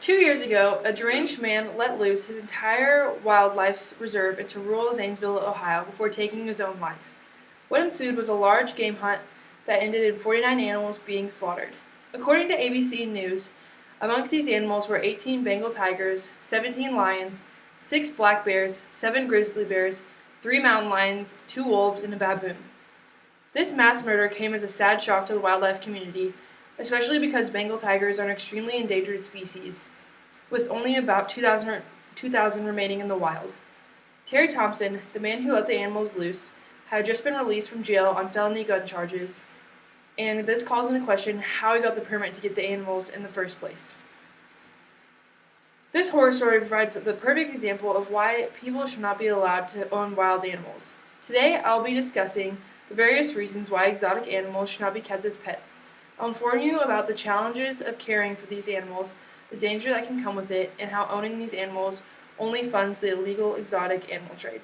2 years ago, a deranged man let loose his entire wildlife reserve into rural Zanesville, Ohio, before taking his own life. What ensued was a large game hunt that ended in 49 animals being slaughtered. According to ABC News, amongst these animals were 18 Bengal tigers, 17 lions, 6 black bears, 7 grizzly bears, 3 mountain lions, 2 wolves, and a baboon. This mass murder came as a sad shock to the wildlife community, especially because Bengal tigers are an extremely endangered species, with only about 2,000 remaining in the wild. Terry Thompson, the man who let the animals loose, had just been released from jail on felony gun charges, and this calls into question how he got the permit to get the animals in the first place. This horror story provides the perfect example of why people should not be allowed to own wild animals. Today, I'll be discussing the various reasons why exotic animals should not be kept as pets. I'll inform you about the challenges of caring for these animals, the danger that can come with it, and how owning these animals only funds the illegal exotic animal trade.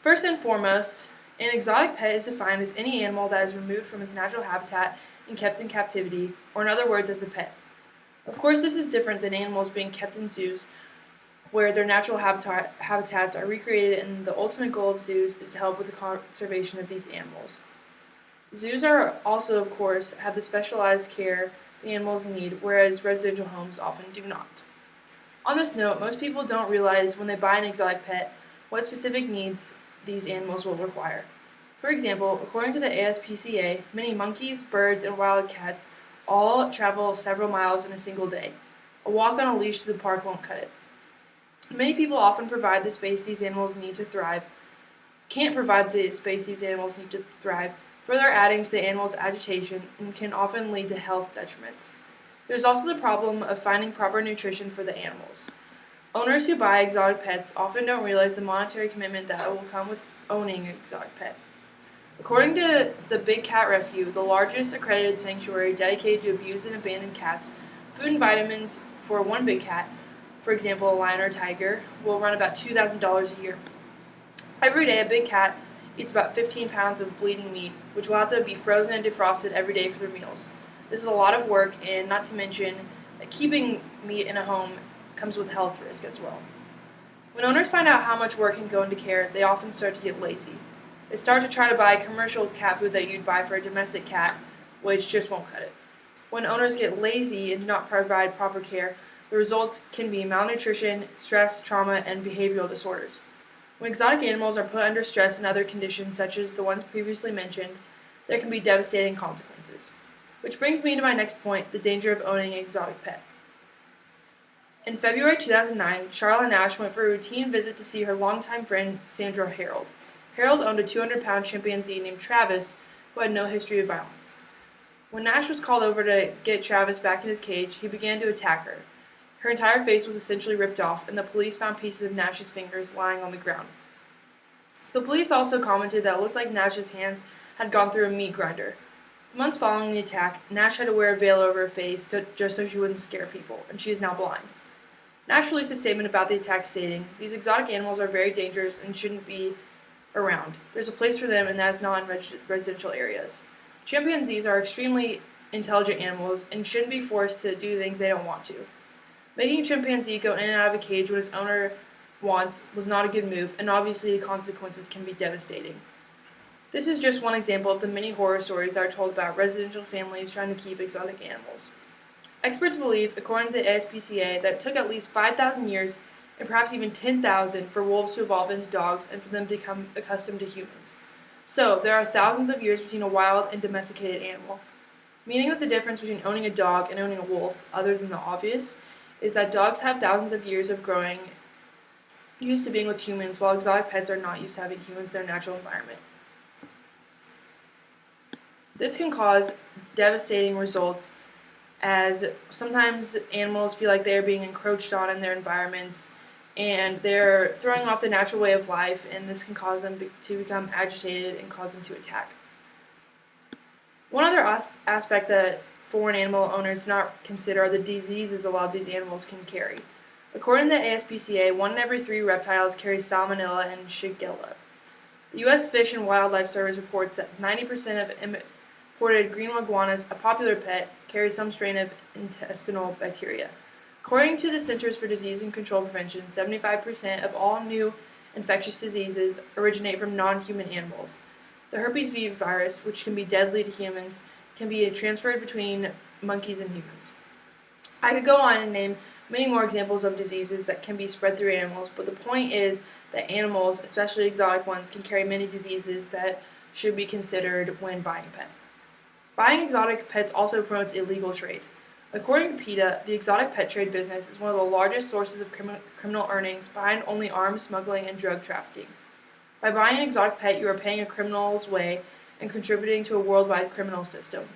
First and foremost, an exotic pet is defined as any animal that is removed from its natural habitat and kept in captivity, or in other words, as a pet. Of course, this is different than animals being kept in zoos, where their natural habitats are recreated, and the ultimate goal of zoos is to help with the conservation of these animals. Zoos are also, of course, have the specialized care the animals need, whereas residential homes often do not. On this note, most people don't realize when they buy an exotic pet what specific needs these animals will require. For example, according to the ASPCA, many monkeys, birds, and wild cats all travel several miles in a single day. A walk on a leash to the park won't cut it. Many people often provide the space these animals need to thrive, can't provide the space these animals need to thrive, further adding to the animal's agitation and can often lead to health detriments. There's also the problem of finding proper nutrition for the animals. Owners who buy exotic pets often don't realize the monetary commitment that will come with owning an exotic pet. According to the Big Cat Rescue, the largest accredited sanctuary dedicated to abused and abandoned cats, food and vitamins for one big cat, for example a lion or a tiger, will run about $2,000 a year. Every day, a big cat eats about 15 pounds of bleeding meat, which will have to be frozen and defrosted every day for their meals. This is a lot of work, and not to mention that keeping meat in a home comes with health risk as well. When owners find out how much work can go into care, they often start to get lazy. They start to try to buy commercial cat food that you'd buy for a domestic cat, which just won't cut it. When owners get lazy and do not provide proper care, the results can be malnutrition, stress, trauma, and behavioral disorders. When exotic animals are put under stress and other conditions such as the ones previously mentioned, there can be devastating consequences. Which brings me to my next point, the danger of owning an exotic pet. In February 2009, Charlotte Nash went for a routine visit to see her longtime friend, Sandra Harold. Harold owned a 200-pound chimpanzee named Travis, who had no history of violence. When Nash was called over to get Travis back in his cage, he began to attack her. Her entire face was essentially ripped off, and the police found pieces of Nash's fingers lying on the ground. The police also commented that it looked like Nash's hands had gone through a meat grinder. The months following the attack, Nash had to wear a veil over her face just so she wouldn't scare people, and she is now blind. Nash released a statement about the attack stating, "These exotic animals are very dangerous and shouldn't be around. There's a place for them, and that is not in residential areas. Chimpanzees are extremely intelligent animals and shouldn't be forced to do things they don't want to. Making a chimpanzee go in and out of a cage when its owner wants was not a good move, and obviously the consequences can be devastating." This is just one example of the many horror stories that are told about residential families trying to keep exotic animals. Experts believe, according to the ASPCA, that it took at least 5,000 years and perhaps even 10,000 for wolves to evolve into dogs and for them to become accustomed to humans. So, there are thousands of years between a wild and domesticated animal, meaning that the difference between owning a dog and owning a wolf, other than the obvious, is that dogs have thousands of years of growing used to being with humans, while exotic pets are not used to having humans in their natural environment. This can cause devastating results, as sometimes animals feel like they're being encroached on in their environments and they're throwing off the natural way of life, and this can cause them to become agitated and cause them to attack. One other aspect that foreign animal owners do not consider are the diseases a lot of these animals can carry. According to the ASPCA, 1 in every 3 reptiles carries salmonella and shigella. The U.S. Fish and Wildlife Service reports that 90% of reported green iguanas, a popular pet, carry some strain of intestinal bacteria. According to the Centers for Disease and Control Prevention, 75% of all new infectious diseases originate from non-human animals. The herpes B virus, which can be deadly to humans, can be transferred between monkeys and humans. I could go on and name many more examples of diseases that can be spread through animals, but the point is that animals, especially exotic ones, can carry many diseases that should be considered when buying a pet. Buying exotic pets also promotes illegal trade. According to PETA, the exotic pet trade business is one of the largest sources of criminal earnings behind only arms smuggling and drug trafficking. By buying an exotic pet, you are paying a criminal's way and contributing to a worldwide criminal system.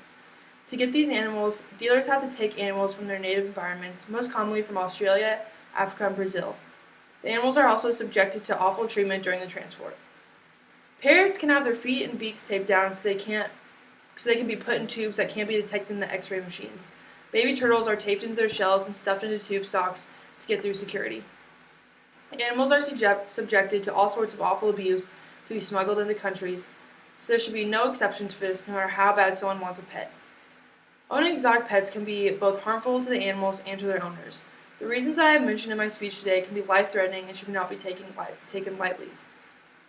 To get these animals, dealers have to take animals from their native environments, most commonly from Australia, Africa, and Brazil. The animals are also subjected to awful treatment during the transport. Parrots can have their feet and beaks taped down so they can be put in tubes that can't be detected in the X-ray machines. Baby turtles are taped into their shells and stuffed into tube socks to get through security. Animals are subjected to all sorts of awful abuse to be smuggled into countries, so there should be no exceptions for this, no matter how bad someone wants a pet. Owning exotic pets can be both harmful to the animals and to their owners. The reasons that I have mentioned in my speech today can be life-threatening and should not be taken lightly.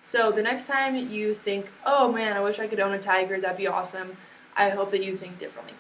So the next time you think, oh man, I wish I could own a tiger, that'd be awesome, I hope that you think differently.